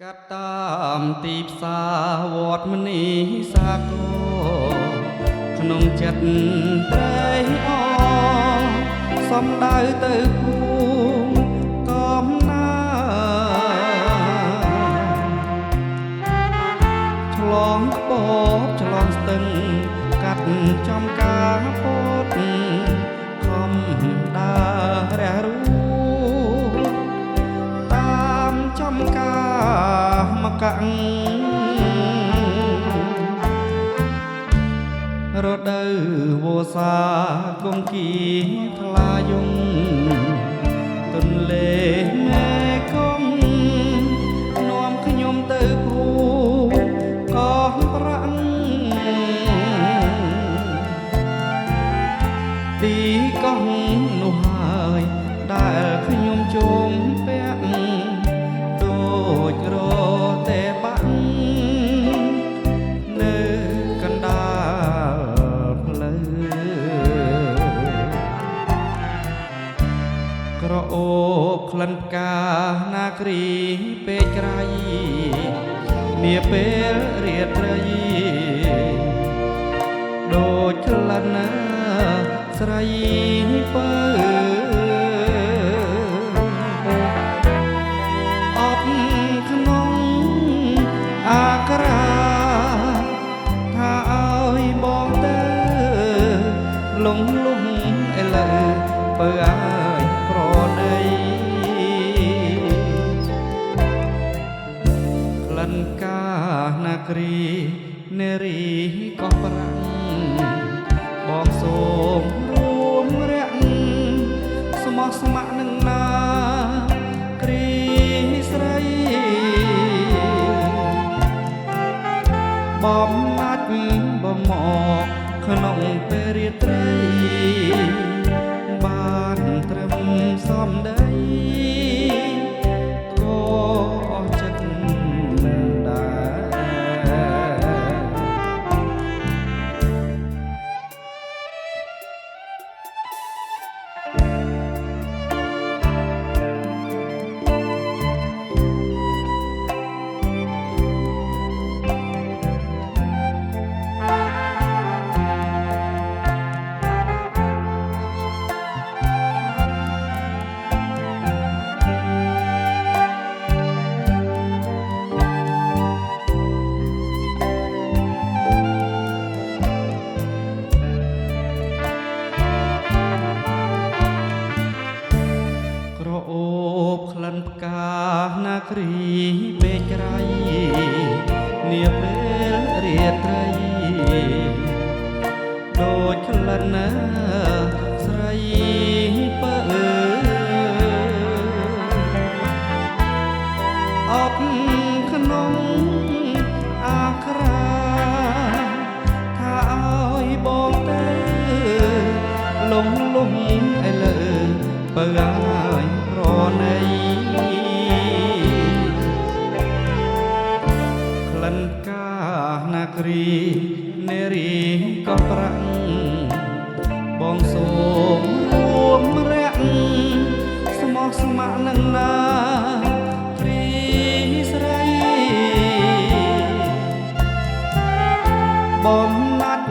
កាត់តាមទីផ្សារវត្តមនីសាគរក្នុងចិត្តត្រេកអរសំដៅទៅគូកំណាឆ្លងក្បោបឆ្លងស្ទឹងកាត់ចំការពោតខំដើររះរូតាមចំការមកកាំងរដូវវស្សាគង្គីថ្លាយំទន្លេមេគង្គនាំខ្ញុំទៅគូកោះប្រាំងទីកោះនោះហើយដែលខ្ញុំជុំពាក់ដូចរទេបាក់នៅកណ្ដាលផ្លូវក្រអូបក្លិនផ្កានាគ្រីពេកក្រៃនាពេលរាត្រីដូចក្លិនស្រីពើអបក្នុងអាក្រាថាឲ្យបងទៅលងលំឥឡូវពើឲ្យប្រណីក្លិនកានាគ្រីនារីកោះប្រាំងបងសូមរួមរាក់ស្មោះស្ម័គ្រនឹងណាគ្រីស្រីបំណាច់បំមកក្នុងពេលរាត្រីបានត្រឹមសំដីក៏អស់ចិត្តដែរអូបក្លិនផ្កានាគ្រីពេកក្រៃនាពេលរាត្រីដូចក្លិនស្រីពើអបក្នុងអាក្រាថាឲ្យបងទៅលំលំឥឡូវពើឲ្យប្រណីក្លិនកានាគ្រីនារីកោះប្រាំងបងសូមរួមរាក់ស្មោះស្ម័គ្រនឹងណាគ្រីស្រីបំណាច់